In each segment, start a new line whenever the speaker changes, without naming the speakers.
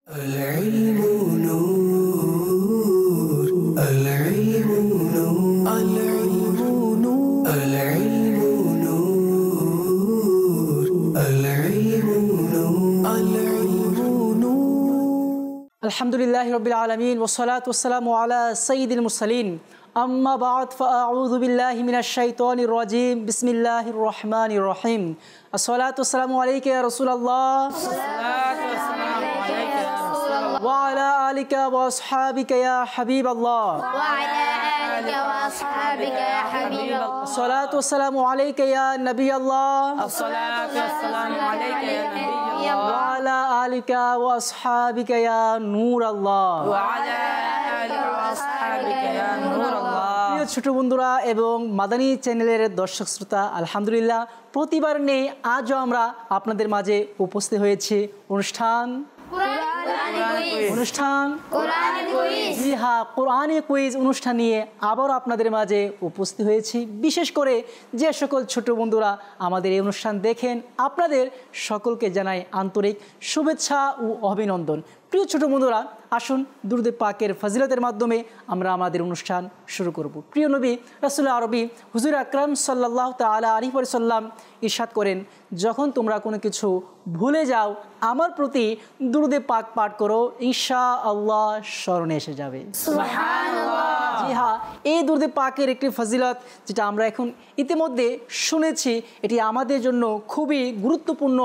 العلم نور العلم نور العلم نور العلم نور العلم نور العلم نور
الحمد لله رب العالمين والصلاة والسلام على سيد المرسلين أما بعد فأعوذ بالله من الشيطان الرجيم بسم الله الرحمن الرحيم الصلاة والسلام عليك يا رسول الله وعلى آلك وأصحابك يا حبيب الله
وعلى آلك وأصحابك يا حبيب الله
الصلاة والسلام عليك يا نبي الله
الصلاة والسلام عليك يا نبي الله
وعلى آلك وأصحابك يا نور الله
وعلى آلك وأصحابك يا نور الله
প্রিয় ছোট বন্ধুরা এবং মাদানী চ্যানেলের দর্শক শ্রোতা আলহামদুলিল্লাহ প্রতিবার নেই আজও আমরা আপনাদের মাঝে উপস্থিত হয়েছি অনুষ্ঠান জি হ্যাঁ কোরআনী কুইজ অনুষ্ঠান নিয়ে আবার আপনাদের মাঝে উপস্থিত হয়েছি বিশেষ করে যে সকল ছোট বন্ধুরা আমাদের এই অনুষ্ঠান দেখেন আপনাদের সকলকে জানাই আন্তরিক শুভেচ্ছা ও অভিনন্দন প্রিয় ছোট বন্ধুরা আসুন দুরূদ পাকের ফজিলতের মাধ্যমে আমরা আমাদের অনুষ্ঠান শুরু করব প্রিয় নবী রাসূল আরবি হুজুর আকরাম সাল্লাল্লাহু তাআলা আলাইহি ওয়াসাল্লাম ইরশাদ করেন যখন তোমরা কোনো কিছু ভুলে যাও আমার প্রতি দুরূদ পাক পাঠ করো ইনশাআল্লাহ স্মরণে এসে যাবে সুবহানাল্লাহ জি হ্যাঁ এই দুরূদ পাকের একটি ফজিলত যেটা আমরা এখন ইতিমধ্যে শুনেছি এটি আমাদের জন্য খুবই গুরুত্বপূর্ণ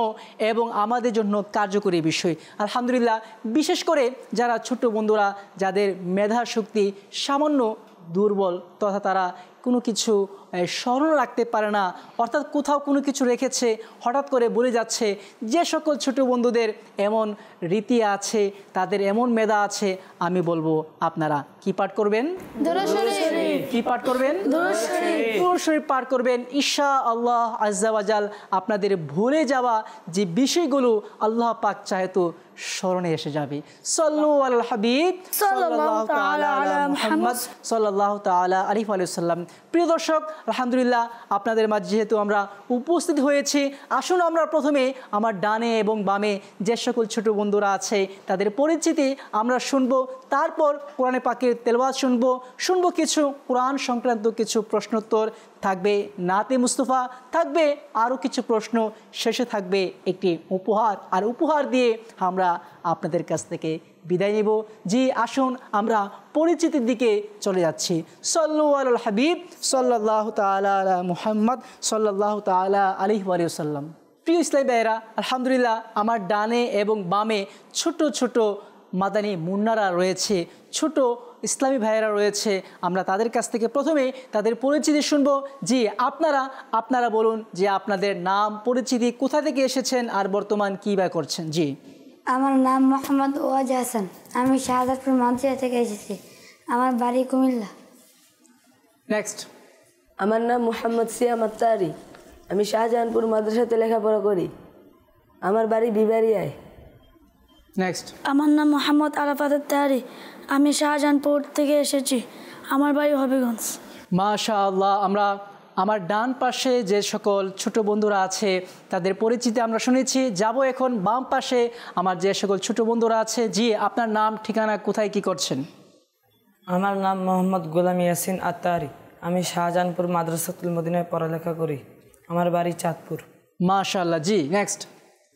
এবং আমাদের জন্য কার্যকরী বিষয় আলহামদুলিল্লাহ বিশেষ করে যারা ছোট বন্ধুরা যাদের মেধা শক্তি সামান্য দুর্বল তথা তারা কোনো কিছু স্মরণ রাখতে পারে না অর্থাৎ কোথাও কোনো কিছু রেখেছে হঠাৎ করে বলে যাচ্ছে যে সকল ছোট বন্ধুদের এমন রীতি আছে তাদের এমন মেধা আছে আমি বলবো আপনারা কি পাঠ করবেন কি পাঠ করবেন দুরূদ শরীফ পাঠ করবেন ইনশাআল্লাহ আজ্জা ওয়া জাল আপনাদের ভুলে যাওয়া যে বিষয়গুলো আল্লাহ পাক চাহে তো স্মরণে এসে যাবে সাল্লু আলাল হাবিব সাল্লাল্লাহু তাআলা আলা মুহাম্মদ সাল্লাল্লাহু তাআলা আলাইহি ওয়াসাল্লাম প্রিয় দর্শক আলহামদুলিল্লাহ আপনাদের মাঝে যেহেতু আমরা উপস্থিত হয়েছি আসুন আমরা প্রথমে আমার ডানে এবং বামে যে সকল ছোট বন্ধুরা আছে তাদের পরিচিতি আমরা শুনবো তারপর কোরআনে পাকের তেলাওয়াত শুনবো কিছু কোরআন সংক্রান্ত কিছু প্রশ্নোত্তর থাকবে নাতে মুস্তাফা থাকবে আরও কিছু প্রশ্ন শেষে থাকবে একটি উপহার আর উপহার দিয়ে আমরা আপনাদের কাছ থেকে বিদায় নেব জি আসুন আমরা পরিচিতির দিকে চলে যাচ্ছি সাল্লু আলাল হাবিব সাল্লাল্লাহু তাআলা আলা মুহাম্মদ সাল্লাল্লাহু তাআলা আলাইহি ওয়াসাল্লাম প্রিয় ইসলামী ভাইয়েরা আলহামদুলিল্লাহ আমার ডানে এবং বামে ছোট ছোট মাদানী মুন্নারা রয়েছে ছোট ইসলামী ভাইয়েরা রয়েছে আমরা তাদের কাছ থেকে প্রথমে তাদের পরিচিতি শুনবো জি আপনারা বলুন যে আপনাদের নাম পরিচিতি কোথা থেকে এসেছেন আর বর্তমান কী বা করছেন জি
আমার নাম মোহাম্মদ ওয়াজ হাসান আমি শাহজাদপুর মাদ্রাসা থেকে এসেছি আমার বাড়ি কুমিল্লা
নেক্সট
আমার নাম মোহাম্মদ সিয়াম আত্তারি আমি শাহজাহানপুর মাদ্রাসাতে লেখাপড়া করি আমার বাড়ি বিবারিয়ায়
নেক্সট
আমার নাম মোহাম্মদ আরাফাত আত্তারি আমি শাহজাহানপুর থেকে এসেছি আমার বাড়ি হবিগঞ্জ
মাশাআল্লাহ আমরা আমার ডান পাশে যে সকল ছোট বন্ধুরা আছে তাদের পরিচিতি আমরা শুনেছি যাব এখন বাম পাশে আমার যে সকল ছোট বন্ধুরা আছে জি আপনার নাম ঠিকানা কোথায় কি করছেন
আমার নাম মোহাম্মদ গোলাম ইয়াসিন আত্তারি আমি শাহজাহানপুর মাদ্রাসাতুল মদিনায় পড়ালেখা করি আমার বাড়ি চাঁদপুর
মাশাআল্লাহ জি নেক্সট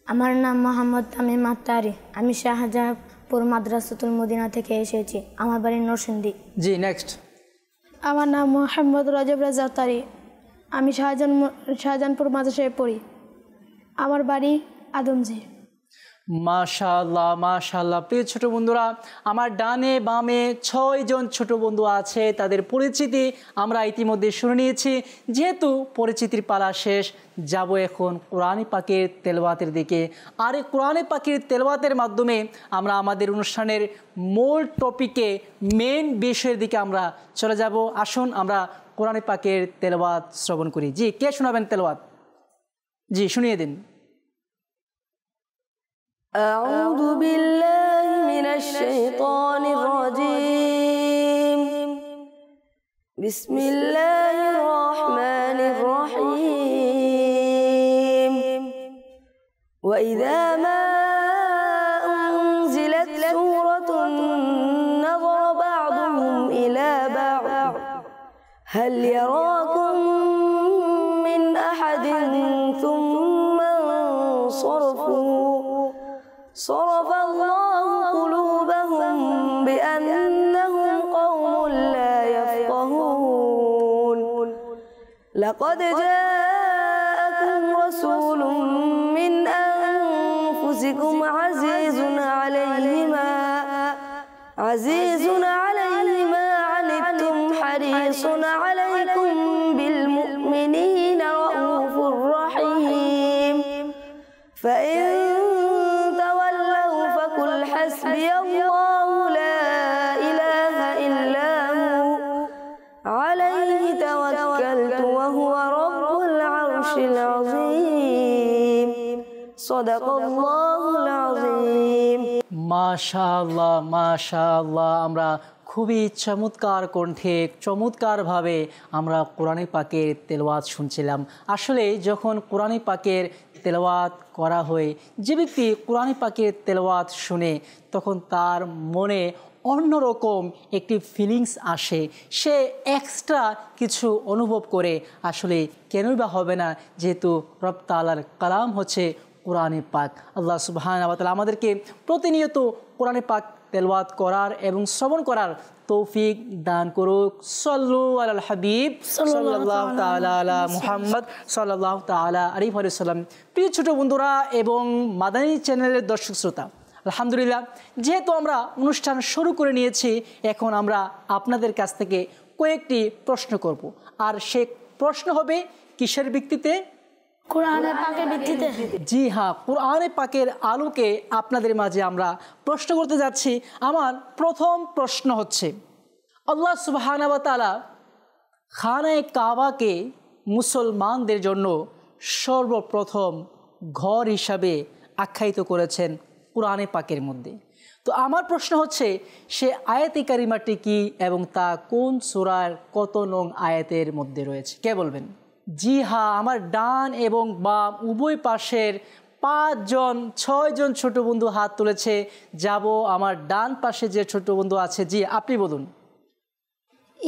আমার নাম মোহাম্মদ তামিম আত্তারি আমি শাহজাহানপুর মাদ্রাসাতুল মদিনা থেকে এসেছি আমার বাড়ি নরসিংদী
জি নেক্সট
আমার নাম মোহাম্মদ রাজব রাজা আত্তারি আমি শাহজাহানপুর মাদ্রাসায় পড়ি আমার বাড়ি আদমজি
মাশাআল্লাহ প্রিয় ছোট বন্ধুরা আমার ডানে বামে 6 জন ছোট বন্ধু আছে তাদের পরিচিতি আমরা ইতিমধ্যে শুনে নিয়েছি যেহেতু পরিচিতির পালা শেষ যাব এখন কোরআন পাকের তেলাওয়াতের দিকে আর এই কোরআন পাকের তেলাওয়াতের মাধ্যমে আমরা আমাদের অনুষ্ঠানের মূল টপিকে মেইন বিষয়ের দিকে আমরা চলে যাব আসুন আমরা কোরআন পাকের তেলাওয়াত শ্রবণ করি জি কে শোনাবেন তেলাওয়াত জি শুনিয়ে দিন
أعوذ بالله من الشيطان الرجيم بسم الله الرحمن الرحيم وإذا ما أنزلت هل يراكم من أحد ثم انصرفوا صرف الله قلوبهم بأنهم قوم لا يفقهون لقد جاءكم رسول من أنفسكم عزيز عليه ما عنتم حريص عليكم بالمؤمنين رؤوف رحيم فإن تولوا فقل حسبي الله لا إله إلا هو عليه توكلت وهو رب العرش العظيم صدق الله العظيم
মাশাআল্লাহ মাশাআল্লাহ। আমরা খুবই চমৎকার কণ্ঠে চমৎকারভাবে আমরা কোরআনে পাকের তেলাওয়াত শুনছিলাম। আসলে যখন কোরআনে পাকের তেলাওয়াত করা হয়, যে ব্যক্তি কোরআনে পাকের তেলাওয়াত শুনে তখন তার মনে অন্যরকম একটি ফিলিংস আসে, সে এক্সট্রা কিছু অনুভব করে। আসলে কেনই বা হবে না, যেহেতু রব তাআলার কালাম হচ্ছে কোরআনে পাক। আল্লাহ সুবহানাহু ওয়া তাআলা আমাদেরকে প্রতিনিয়ত কোরআনে পাক তেলাওয়াত করার এবং শ্রবণ করার তৌফিক দান করুক। সাল্লু আলাল হাবিব সাল্লাল্লাহু তাআলা আলা মুহাম্মদ সাল্লাল্লাহু তাআলা আলাইহি ওয়া সাল্লাম। প্রিয় ছোট বন্ধুরা এবং মাদানী চ্যানেলের দর্শক শ্রোতা, আলহামদুলিল্লাহ, যেহেতু আমরা অনুষ্ঠান শুরু করে নিয়েছি, এখন আমরা আপনাদের কাছ থেকে কয়েকটি প্রশ্ন করব। আর সে প্রশ্ন হবে কিসের ভিত্তিতে?
কোরআনের পাকের ভিত্তিতে।
জি হ্যাঁ, কোরআনে পাকের আলোকে আপনাদের মাঝে আমরা প্রশ্ন করতে যাচ্ছি। আমার প্রথম প্রশ্ন হচ্ছে, আল্লাহ সুবহানাহু ওয়া তাআলা খানায়ে কাবাকে মুসলমানদের জন্য সর্বপ্রথম ঘর হিসাবে আখ্যায়িত করেছেন কোরআনে পাকের মধ্যে। তো আমার প্রশ্ন হচ্ছে, সে আয়াতে কারিমাটি কি এবং তা কোন সূরার কত নং আয়াতের মধ্যে রয়েছে? কে বলবেন? জি হ্যাঁ, আমার ডান এবং বাম উভয় পাশের 5-6জন ছোট বন্ধু হাত তুলেছে। যাব আমার ডান পাশে যে ছোট বন্ধু আছে, জি আপনি বলুন।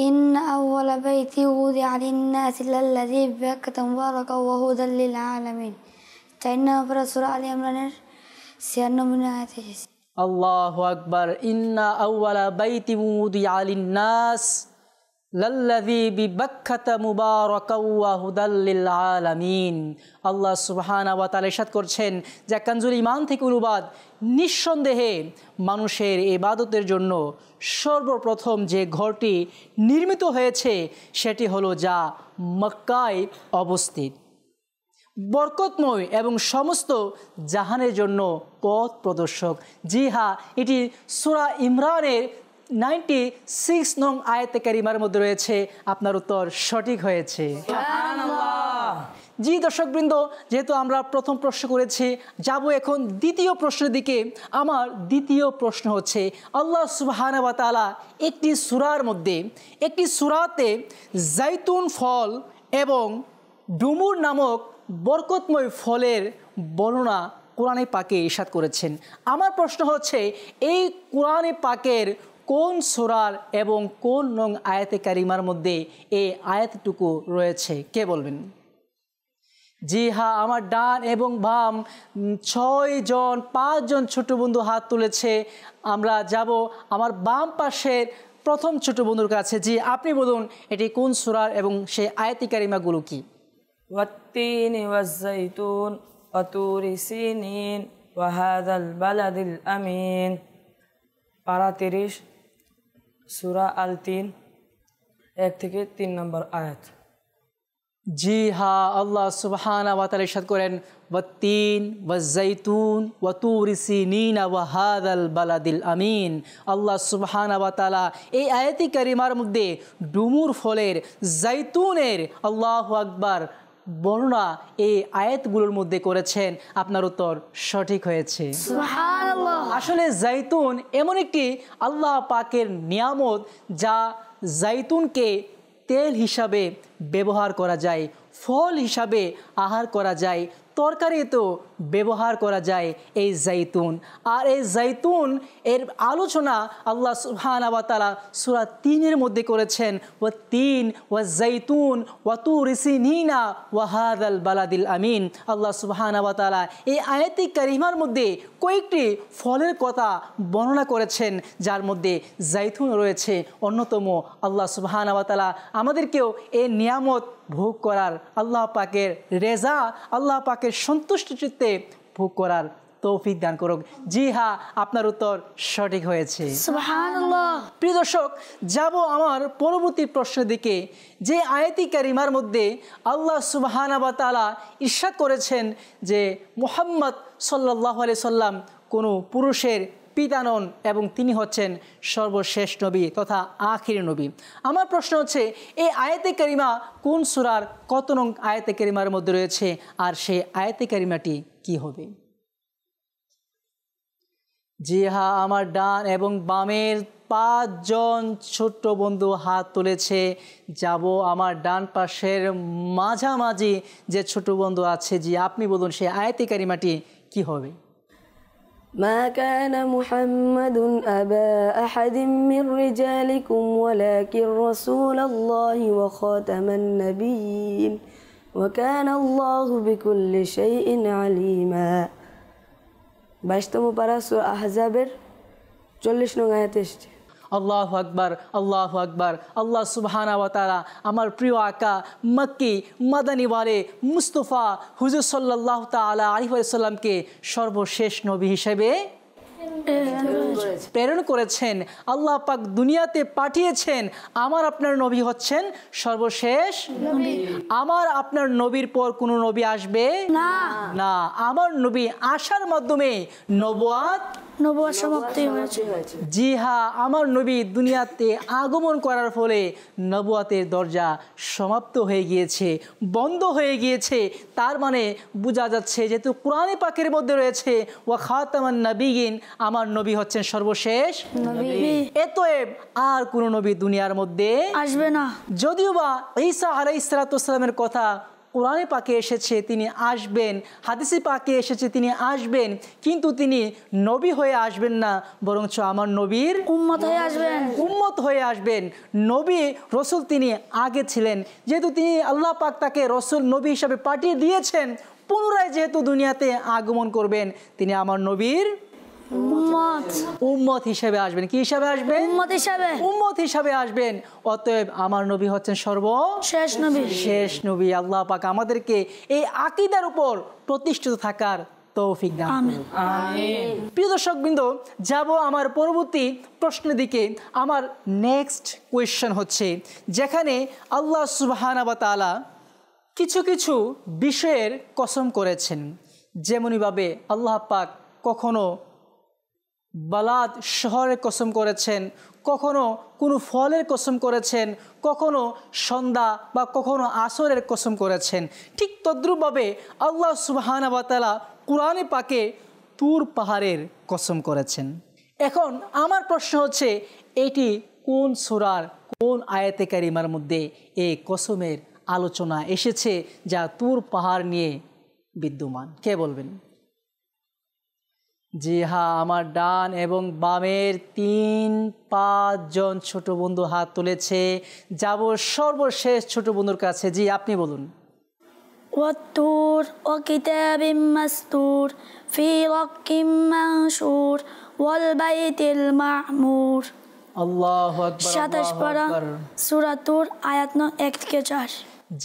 إن أول بيت وضع للناس للذي ببكة مباركا وهدى للعالمين 4 নম্বর সূরা আলে ইমরানের 96 আয়াত এসেছে।
আল্লাহু আকবার। ইন্না আউওয়ালা বাইতি উদিয়া লিন-নাস লাল্লাযী বিবাক্কাতা মুবারাকাও ওয়া হুদাল লিল আলামিন। আল্লাহ সুবহানাহু ওয়া তাআলা ইরশাদ করছেন, যা কানজুল ঈমান থেকে অনুবাদ, নিঃসন্দেহে মানুষের ইবাদতের জন্য সর্বপ্রথম যে ঘরটি নির্মিত হয়েছে সেটি হলো যা মক্কায় অবস্থিত, বরকতময় এবং সমস্ত জাহানের জন্য পথ প্রদর্শক। জি হ্যাঁ, এটি সূরা ইমরানের 96 নং আয়াতে কারিমার মধ্যে রয়েছে। আপনার উত্তর সঠিক হয়েছে। জি দর্শকবৃন্দ, যেহেতু আমরা প্রথম প্রশ্ন করেছি, যাব এখন দ্বিতীয় প্রশ্নের দিকে। আমার দ্বিতীয় প্রশ্ন হচ্ছে, আল্লাহ সুবহানাহু ওয়া তাআলা একটি সূরার মধ্যে, একটি সূরাতে জাইতুন ফল এবং ডুমুর নামক বরকতময় ফলের বর্ণনা কোরআনে পাকে ইরশাদ করেছেন। আমার প্রশ্ন হচ্ছে, এই কোরআনে পাকের কোন সূরার এবং কোন নং আয়াতে কারিমার মধ্যে এই আয়াতটুকু রয়েছে? কে বলবেন? জি হ্যাঁ, আমার ডান এবং বাম 5জন ছোট বন্ধু হাত তুলেছে। আমরা যাব আমার বাম পাশের প্রথম ছোট বন্ধুর কাছে। জি আপনি বলুন, এটি কোন সূরার এবং সেই আয়াতি কারিমাগুলো কি?
ওয়াত্তিনি ওয়াজ-যাইতুন ওয়া তুরি সিনিন ওয়া হাযাল বালাদিল আমিন। পারা 30, সূরা আল-তিন 1 থেকে 3 নম্বর আয়াত।
জি হ্যাঁ, আল্লাহ সুবহানাহু ওয়া তাআলা ইরশাদ করেন, ওয়াত্তিন ওয়াজ-যাইতুন ওয়া তুরি সিনিন ওয়া হাযাল বালাদিল আমিন। আল্লাহ সুবহানাহু ওয়া তাআলা এই আয়াতি কারিমার মধ্যে ডুমুর ফলের, জাইতুনের, আল্লাহু আকবার, বর্ণনা এই আয়াতগুলোর মধ্যে করেছেন। আপনার উত্তর সঠিক হয়েছে। আসলে জাইতুন এমন একটি আল্লাহ পাকের নিয়ামত, যা জাইতুনকে তেল হিসাবে ব্যবহার করা যায়, ফল হিসাবে আহার করা যায়, তরকারিতেও ব্যবহার করা যায় এই জাইতুন। আর এই জাইতুন এর আলোচনা আল্লাহ সুবহানাহু ওয়া তাআলা সূরা ৩-এর মধ্যে করেছেন, ওয়া তিন ওয়া জাইতুন ওয়া তুরি সিনিনা ওয়া হাযাল বালাদিল আমিন। আল্লাহ সুবহানাহু ওয়া তাআলা এই আয়াতে কারিমার মধ্যে কয়েকটি ফলের কথা বর্ণনা করেছেন, যার মধ্যে জাইতুন রয়েছে অন্যতম। আল্লাহ সুবহানাহু ওয়া তাআলা আমাদেরকেও এই নিয়ামত ভোগ করার, আল্লাহ পাকের রেজা, আল্লাহ পাকের সন্তুষ্ট চিত্তে ভোগ করার তৌফিক দান করুক। জি হ্যাঁ, আপনার উত্তর সঠিক হয়েছে।
সুবহানাল্লাহ।
প্রিয় দর্শক, যাব আমার পরবর্তী প্রশ্নের দিকে। যে আয়াতি কারিমার মধ্যে আল্লাহ সুবহানাহু ওয়া তাআলা ইরশাদ করেছেন যে মুহাম্মদ সাল্লাল্লাহু আলাইহি সাল্লাম কোনো পুরুষের পিতা নন এবং তিনি হচ্ছেন সর্বশেষ নবী তথা আখির নবী। আমার প্রশ্ন হচ্ছে, এই আয়াতে কারিমা কোন সূরার কত নং আয়াতে কারিমার মধ্যে রয়েছে, আর সেই আয়াতে কারিমাটি কি হবে? জি হ্যাঁ, আমার ডান এবং বামের 5 জন ছোট্ট বন্ধু হাত তুলেছে। যাব আমার ডান পাশের মাঝামাঝি যে ছোট বন্ধু আছে, জি আপনি বলুন সেই আয়াতে কারিমাটি কি হবে?
ما كان محمد أبا أحد من رجالكم ولكن رسول الله وخاتم النبيين وكان الله بكل شيء عليما। 22তম পারা সূরা আহজাবের 40 নং আয়াতে এসেছে।
আল্লাহু আকবার, আল্লাহু আকবার। আল্লাহ সুবহানাহু ওয়া তাআলা আমার প্রিয় আকা মক্কি মাদানীওয়ালে মুস্তাফা হুজুর সাল্লাল্লাহু তাআলা আলাইহি ওয়াসাল্লামকে সর্বশেষ নবী হিসেবে প্রেরণ করেছেন। আল্লাহ পাক দুনিয়াতে পাঠিয়েছেন। আমার আপনার নবী হচ্ছেন সর্বশেষ নবী। আমার আপনার নবীর পর কোনো নবী আসবে না, না। আমার নবী আসার মাধ্যমে নবুয়াত
সমাপ্তি হয়েছে।
জি হ্যাঁ, আমার নবী দুনিয়াতে আগমন করার ফলে নবুয়াতের দরজা সমাপ্ত হয়ে গিয়েছে, বন্ধ হয়ে গিয়েছে। তার মানে বোঝা যাচ্ছে, যেহেতু কোরআনে পাকের মধ্যে রয়েছে ওয়া খাতামান নবিয়িন, আমার নবী হচ্ছেন সর্বশেষ নবী। এতএব আর কোন নবী দুনিয়ার মধ্যে
আসবে না।
যদিও বা ঈসা আলাইহিস সালাতু ওয়াস সালামের কথা কোরআনে পাকে এসেছে তিনি আসবেন, হাদিসে পাকে এসেছে তিনি আসবেন, কিন্তু তিনি নবী হয়ে আসবেন না, বরঞ্চ আমার নবীর
উম্মত হয়ে আসবেন।
উম্মত হয়ে আসবেন। নবী রসুল তিনি আগে ছিলেন, যেহেতু তিনি আল্লাহ পাক তাকে রসুল নবী হিসাবে পাঠিয়ে দিয়েছেন, পুনরায় যেহেতু দুনিয়াতে আগমন করবেন, তিনি আমার নবীর উম্মত হিসেবে আসবেন। কি হিসাবে আসবেন? উম্মত হিসাবে আসবেন। অতএব আমার নবী হচ্ছেন সর্বশেষ নবী, শেষ নবী। আল্লাহ পাক আমাদেরকে এই আকীদার উপর প্রতিষ্ঠিত থাকার তৌফিক দান করুন। আমিন। প্রিয় দর্শকবৃন্দ, যাব আমার পরবর্তী প্রশ্নের দিকে। আমার নেক্সট কোয়েশ্চেন হচ্ছে, যেখানে আল্লাহ সুবহানাহু ওয়া তাআলা কিছু কিছু বিষয়ের কসম করেছেন, যেমনইভাবে আল্লাহ পাক কখনো বালাদ শহরের কসম করেছেন, কখনো কোনো ফলের কসম করেছেন, কখনো সন্ধ্যা বা কখনো আসরের কসম করেছেন। ঠিক তদ্রূপভাবে আল্লাহ সুবহানাহু ওয়া তাআলা কোরআনে পাকে তুর পাহাড়ের কসম করেছেন। এখন আমার প্রশ্ন হচ্ছে, এটি কোন সূরার কোন আয়াতে কারিমার মধ্যে এই কসমের আলোচনা এসেছে যা তুর পাহাড় নিয়ে বিদ্যমান? কে বলবেন? জি হ্যাঁ, আমার ডান এবং বামের 3-5 জন ছোট বন্ধু হাত তুলেছে। যাব সর্বশেষ ছোট বন্ধুর কাছে। জি আপনি বলুন।
ওয়াত্তুর ওয়া কিতাবিম মাসতুর ফি রাক্কিম মানশুর ওয়াল বাইতিল মা'মুর।
আল্লাহু আকবার।
27 পারা সূরা তুর আয়াত 1 থেকে 4।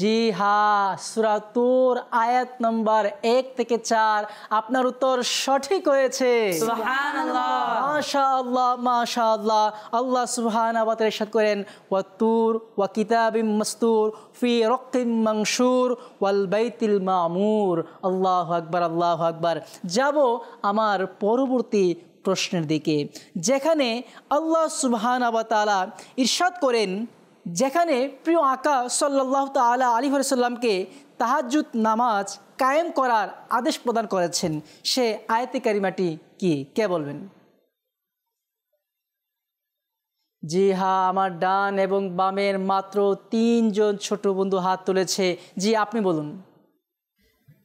জি হ্যাঁ, সূরা তুর আয়াত নম্বর 1 থেকে 4। আপনার উত্তর সঠিক হয়েছে। সুবহানাল্লাহ, মাশাআল্লাহ, মাশাআল্লাহ। আল্লাহ সুবহানাহু ওয়া তাআলা ইরশাদ করেন, ওয়াত্তুর ওয়া কিতাবিম মাসতুর ফি রাক্কিম মানশুর ওয়াল বাইতিল মা'মুর। আল্লাহু আকবার, আল্লাহু আকবার। যাব আমার পরবর্তী প্রশ্নের দিকে, যেখানে আল্লাহ সুবহানাহু ওয়া তাআলা ইরশাদ করেন, যেখানে প্রিয় আকা সাল্লাল্লাহু তাআলা আলাইহি ওয়াসাল্লামকে তাহাজ্জুদ নামাজ কায়েম করার আদেশ প্রদান করেছেন, সে আয়াতে কারিমাটি কি? কে বলবেন? জি হ্যাঁ, আমার ডান এবং বামের মাত্র 3 জন ছোট বন্ধু হাত তুলেছে। জি আপনি বলুন।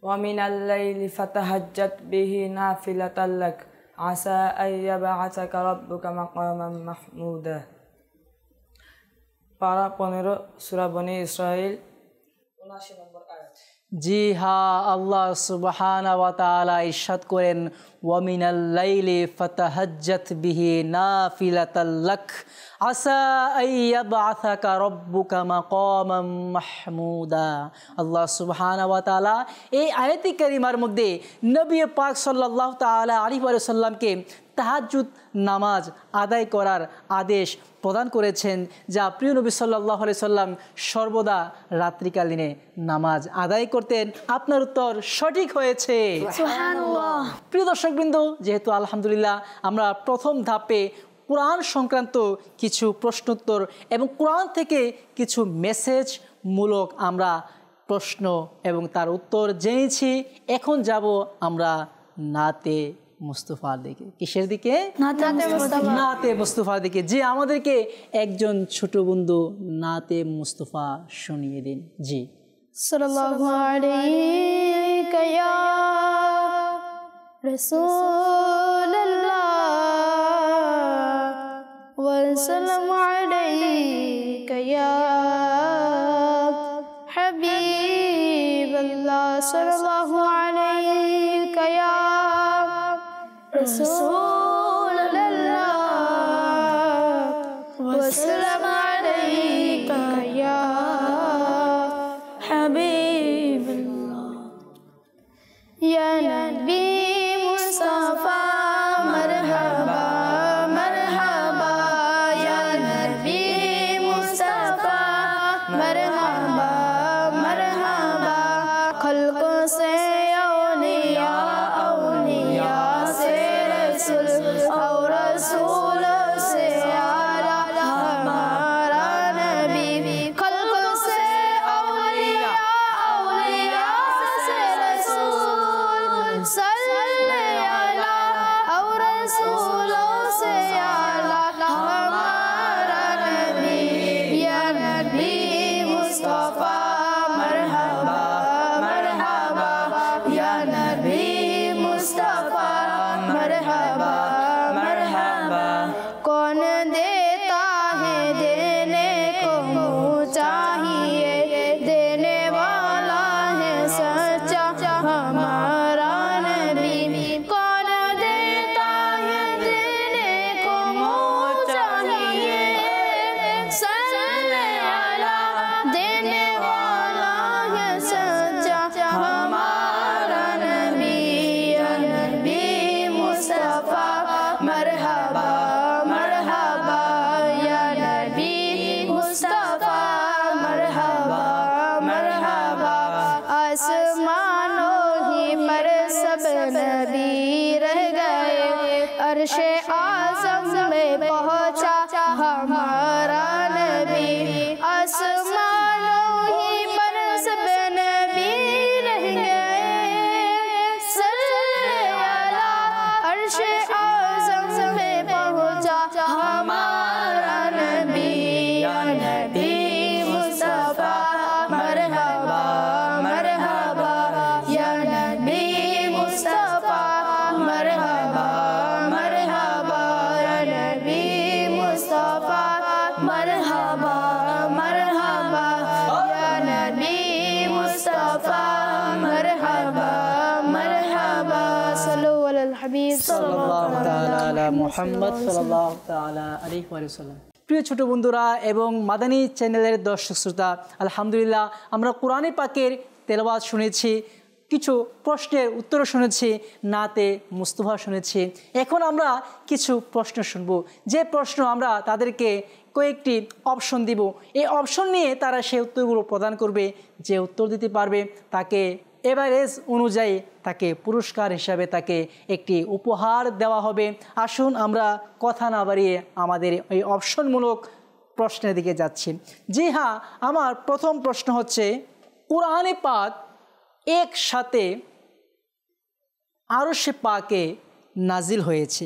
ومن الليل فتهجد به نافلة لك عسى أن يبعثك ربك مقاما محمودا পারা 15 সূরা বনি ইসরাইল 79 নম্বর আয়াত।
জি হ্যাঁ, আল্লাহ সুবহানাহু ওয়া তাআলা ইরশাদ করেন ওয়ামিনাল লাইলি ফাতাহাজ্জাত বিহি নাফিলাতাল লাক আসা আইয়াবআসাকা রাব্বুকা মাকামান মাহমুদা। আল্লাহ সুবহানাহু ওয়া তাআলা এই আয়াতি কারিমার মধ্যে নবী পাক সাল্লাল্লাহু তাআলা আলাইহি ওয়া সাল্লামকে তাহাজ্জুদ নামাজ আদায় করার আদেশ প্রদান করেছেন, যা প্রিয় নবী সাল্লাল্লাহু আলাইহি সাল্লাম সর্বদা রাত্রিকালীনে নামাজ আদায় করতেন। আপনার উত্তর সঠিক হয়েছে, সুবহানাল্লাহ। প্রিয় দর্শকবৃন্দ, যেহেতু আলহামদুলিল্লাহ আমরা প্রথম ধাপে কোরআন সংক্রান্ত কিছু প্রশ্নোত্তর এবং কোরআন থেকে কিছু মেসেজমূলক আমরা প্রশ্ন এবং তার উত্তর জেনেছি, এখন যাব আমরা নাতে মুস্তাফার দিকে। কিসের দিকে? নাতে মুস্তাফার দিকে। জি, আমাদেরকে একজন ছোট বন্ধু নাতে মুস্তাফা শুনিয়ে দিন। জি।
সাল্লাল্লাহু আলাইকা ইয়া রাসূলুল্লাহ ওয়া সাল্লামু আলাইকা ইয়া হাবিবাল্লাহ সাল্লাল্লাহু আলাইকা ইয়া রাসূলুল্লাহ ওয়া সাল্লামু আলাইকা ইয়া হাবিবাল্লাহ ইয়া নবী মুস্তাফা মারহাবা মারহাবা ইয়া নবী মুস্তাফা মারহাবা মারহাবা খলকো সে औलिया औलिया से रसूल और रसूल से आला हमारा नबी खल्क़ से औलिया औलिया से रसूल सल्ले अला और रसूल से आला हमारा नबी या नबी मुस्तफा मरहबा मरहबा या नबी मुस्तफा मरहबा मरहबा कौन देता है देने को मुँह चाहिए देने वाला है सच्चा हमारा नबी कौन देता है देने को मुँह चाहिए सल्ले अला देने वाला है सच्चा हमारा नबी या नबी मुस्तफा मरहबा मरहबा या नबी मुस्तफा मरहबा मरहबा आसमानों ही पर सब नबी रह गए अर्शे आज़म में पहुँचा हमारा नबी आसमानों ही पर सब नबी रह गए सल्ले अला अर्शे आज़म में पहुँचा हमारा नबी या नबी मुस्तफा मरहबा मरहबा या नबी मुस्तफा मरहबा मरहबा या नबी मुस्तफा मरहबा मरहबा या नबी मुस्तफा मरहबा मरहबा सल्लु अलल हबीब
সাল্লাল্লাহু তাআলা আলা মুহাম্মদ সাল্লাল্লাহু তাআলা আলাইহি ওয়া সাল্লাম। প্রিয় ছোট বন্ধুরা এবং মাদানী চ্যানেলের দর্শক শ্রোতা, আলহামদুলিল্লাহ আমরা কোরআনে পাকের তেলাওয়াত শুনেছি, কিছু প্রশ্নের উত্তর শুনেছি, নাতে মুস্তাফা শুনেছি। এখন আমরা কিছু প্রশ্ন শুনবো, যে প্রশ্ন আমরা তাদেরকে কয়েকটি অপশন দিব, এই অপশন নিয়ে তারা সেই উত্তরগুলো প্রদান করবে। যে উত্তর দিতে পারবে তাকে এভারেজ অনুযায়ী তাকে পুরস্কার হিসাবে তাকে একটি উপহার দেওয়া হবে। আসুন আমরা কথা না বাড়িয়ে আমাদের এই অপশনমূলক প্রশ্নের দিকে যাচ্ছি। জি হ্যাঁ, আমার প্রথম প্রশ্ন হচ্ছে, কোরআনে পাক একসাথে আরশে পাকে নাজিল হয়েছে,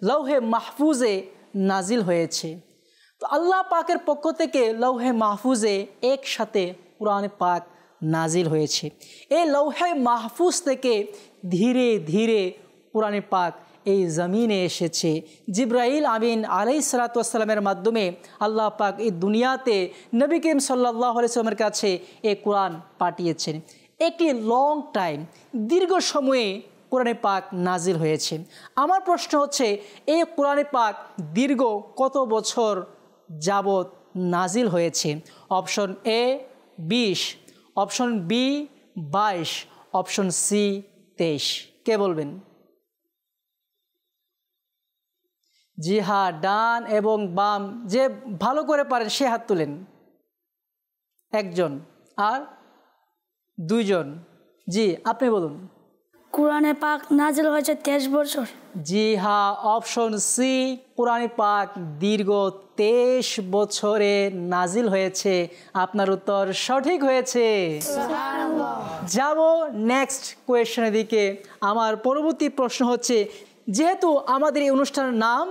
লৌহে মাহফুজে নাজিল হয়েছে। তো আল্লাহ পাকের পক্ষ থেকে লৌহে মাহফুজে একসাথে কোরআনে পাক নাজিল হয়েছে। এই লৌহে মাহফুজ থেকে ধীরে ধীরে কোরআনে পাক এই জমিনে এসেছে। জিবরাইল আমিন আলাইহিসসালাতু ওয়াসসালামের মাধ্যমে আল্লাহ পাক এই দুনিয়াতে নবী করিম সাল্লাল্লাহু আলাইহি ওয়াসাল্লামের কাছে এই কোরআন পাঠিয়েছেন। একটি লং টাইম, দীর্ঘ সময়ে কোরআনে পাক নাজিল হয়েছে। আমার প্রশ্ন হচ্ছে, এই কোরআনে পাক দীর্ঘ কত বছর যাবত নাজিল হয়েছে? Option A 20, option B 22, option C 23। কে বলবেন? জি হ্যাঁ, ডান এবং বাম যে ভালো করে পারেন সে হাত তুলেন। একজন আর দুইজন। জি, আপনি বলুন।
কোরআনে পাক নাজিল হয়েছে 23 বছর।
জি হ্যাঁ, অপশন সি, কোরআনে পাক দীর্ঘ 23 বছরে নাজিল হয়েছে। আপনার উত্তর সঠিক হয়েছে। যাব নেক্সট কোয়েশ্চনের দিকে। আমার পরবর্তী প্রশ্ন হচ্ছে, যেহেতু আমাদের এই অনুষ্ঠানের নাম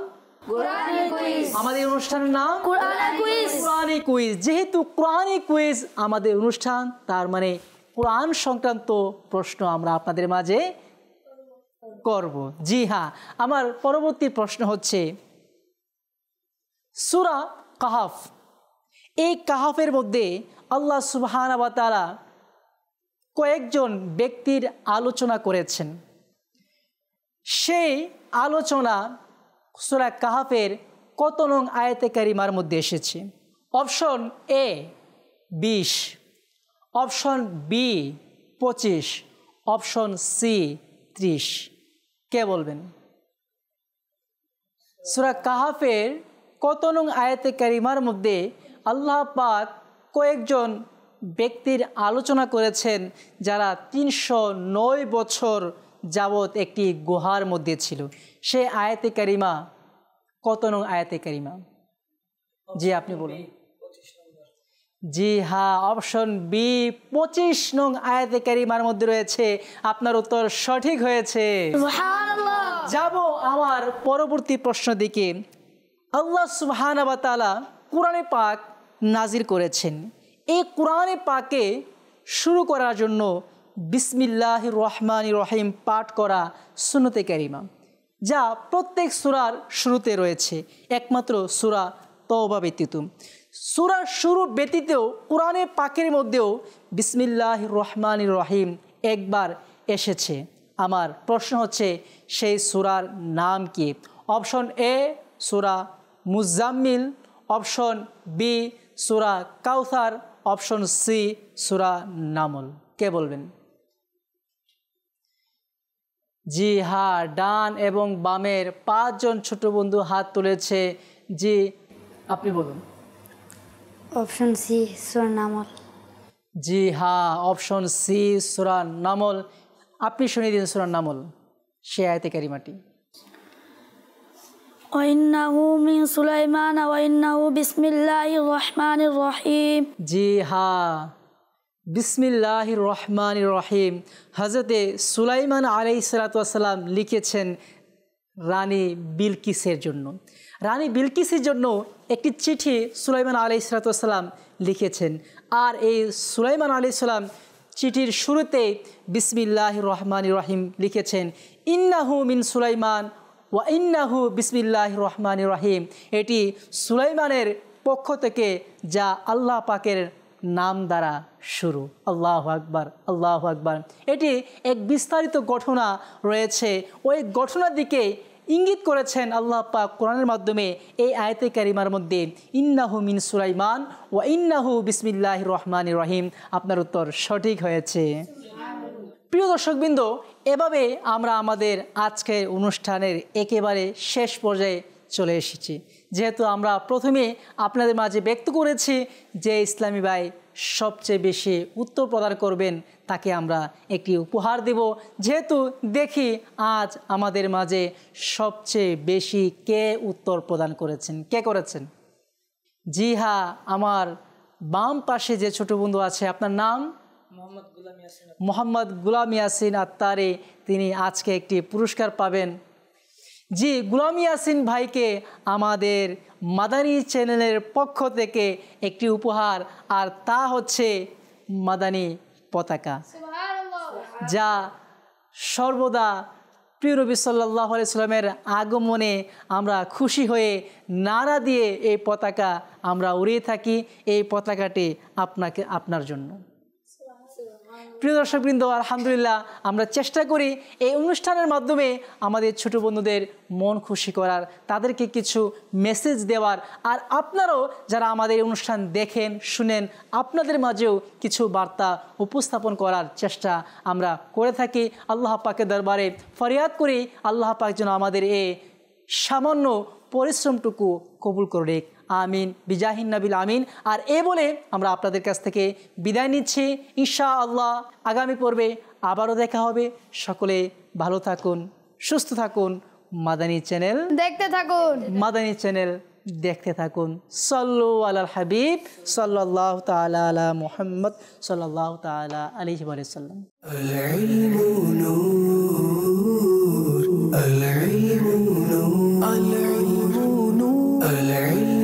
আমাদের অনুষ্ঠানের নাম কোরআনিক কুইজ, যেহেতু কোরআনিক কুইজ আমাদের অনুষ্ঠান, তার মানে কোরআন সংক্রান্ত প্রশ্ন আমরা আপনাদের মাঝে করব। জি হ্যাঁ, আমার পরবর্তী প্রশ্ন হচ্ছে, সূরা কাহাফ, এই কাহাফের মধ্যে আল্লাহ সুবহানাহু ওয়া তাআলা কয়েকজন ব্যক্তির আলোচনা করেছেন। সেই আলোচনা সূরা কাহাফের কত নং আয়াতে কারিমার মধ্যে এসেছে? Option A 20, option B 25, option C 30। কে বলবেন? সূরা কাহাফের কত নং আয়াতে কারিমার মধ্যে আল্লাহ পাক কয়েকজন ব্যক্তির আলোচনা করেছেন যারা 309 বছর যাবত একটি গুহার মধ্যে ছিল? সে আয়াতে কারিমা কত নং আয়াতে কারিমা? জি, আপনি বলুন। জি হ্যাঁ, অপশন বি 25 নং আয়াতে কারিমার মধ্যে রয়েছে। আপনার উত্তর সঠিক হয়েছে। যাব আমার পরবর্তী প্রশ্ন দিকে। আল্লাহ সুবহানাহু ওয়া তাআলা কোরআনে পাক নাজিল করেছেন। এই কোরআনে পাকে শুরু করার জন্য বিসমিল্লাহির রহমানির রহিম পাঠ করা সুন্নতে কারিমা, যা প্রত্যেক সূরার শুরুতে রয়েছে, একমাত্র সূরা তওবা ব্যতীত। সূরার শুরু ব্যতীত কোরআনে পাকের মধ্যেও বিসমিল্লাহির রহমানির রহিম একবার এসেছে। আমার প্রশ্ন হচ্ছে, সেই সূরার নাম কি? অপশন এ সূরা মুজাম্মিল, অপশন বি সূরা কাউসার, অপশন সি সূরা নামল। কে বলবেন? জি হ্যাঁ, ডান এবং বামের 5 জন ছোট বন্ধু হাত তুলেছে। জি, আপনি বলুন।
অপশন সি সূরা নামল।
জি হ্যাঁ, অপশন সি সূরা নামল। আপনি শুনিয়ে দিন সূরা নামল, সে আয়াতে কারিমাটি।
ওয়াইন্নাহু মিন সুলাইমান ওয়াইন্নাহু বিসমিল্লাহির রহমানির রহিম।
জি হ্যাঁ, বিসমিল্লাহির রহমানির রহিম। হযরতে সুলাইমান আলাইহিসসালাতু ওয়াসসালাম লিখেছেন রানী বিলকিসের জন্য। রানী বিলকিসের জন্য একটি চিঠি সুলাইমান আলাইহিসসালাতু ওয়াসসালাম লিখেছেন। আর এই সুলাইমান আলাইহিস সালাম চিঠির শুরুতে বিসমিল্লাহির রহমানির রহিম লিখেছেন, ইন্নাহু মিন সুলাইমান ওয়া ইন্নাহু বিসমিল্লাহির রহমানির রহিম। এটি সুলাইমানের পক্ষ থেকে, যা আল্লাহ পাকের নাম দ্বারা শুরু। আল্লাহু আকবার, আল্লাহু আকবার। এটি এক বিস্তারিত ঘটনা রয়েছে, ওই ঘটনার দিকে ইঙ্গিত করেছেন আল্লাহ পাক কোরআনের মাধ্যমে এই আয়াতে কারিমার মধ্যে, ইন্নাহু মিন সুলাইমান ওয়া ইন্নাহু বিসমিল্লাহির রহমানির রহিম। আপনার উত্তর সঠিক হয়েছে। প্রিয় দর্শকবৃন্দ, এভাবে আমরা আমাদের আজকের অনুষ্ঠানের একেবারে শেষ পর্যায়ে চলে এসেছি। যেহেতু আমরা প্রথমে আপনাদের মাঝে ব্যক্ত করেছি যে ইসলামী ভাই সবচেয়ে বেশি উত্তর প্রদান করবেন, তাকে আমরা একটি উপহার দেব। যেহেতু দেখি আজ আমাদের মাঝে সবচেয়ে বেশি কে উত্তর প্রদান করেছেন, কে করেছেন? জি হ্যাঁ, আমার বাম পাশে যে ছোট বন্ধু আছে, আপনার নাম? মোহাম্মদ গুলাম ইয়াসিন আত্তারি। তিনি আজকে একটি পুরস্কার পাবেন। জি, গুলাম ইয়াসিন ভাইকে আমাদের মাদানী চ্যানেলের পক্ষ থেকে একটি উপহার, আর তা হচ্ছে মাদানী পতাকা, যা সর্বদা প্রিয় নবী সাল্লাল্লাহু আলাইহি সাল্লামের আগমনে আমরা খুশি হয়ে নারা দিয়ে এই পতাকা আমরা উড়িয়ে থাকি। এই পতাকাটি আপনার জন্য। প্রিয় দর্শকবৃন্দ, আলহামদুলিল্লাহ আমরা চেষ্টা করি এই অনুষ্ঠানের মাধ্যমে আমাদের ছোট বন্ধুদের মন খুশি করার, তাদেরকে কিছু মেসেজ দেওয়ার, আর আপনারাও যারা আমাদের এই অনুষ্ঠান দেখেন শুনেন, আপনাদের মাঝেও কিছু বার্তা উপস্থাপন করার চেষ্টা আমরা করে থাকি। আল্লাহ পাকের দরবারে ফরিয়াদ করি আল্লাহ পাক যেন আমাদের এই সামান্য পরিশ্রমটুকু কবুল করে। আমিন বিজাহিন নবিল আমিন। আর এ বলে আমরা আপনাদের কাছ থেকে বিদায় নিচ্ছি ইনশাআল্লাহ। আগামী পর্বে আবারও দেখা হবে। সকলে ভালো থাকুন, সুস্থ থাকুন। মাদানী চ্যানেল
দেখতে থাকুন,
মাদানী চ্যানেল দেখতে থাকুন। সাল্লু আলাল হাবিব সাল্লাল্লাহু তাআলা আলা মুহাম্মদ সাল্লাল্লাহু তাআলা আলাইহি ওয়া সাল্লাম।
العلم نور، العلم نور، العلم نور، العلم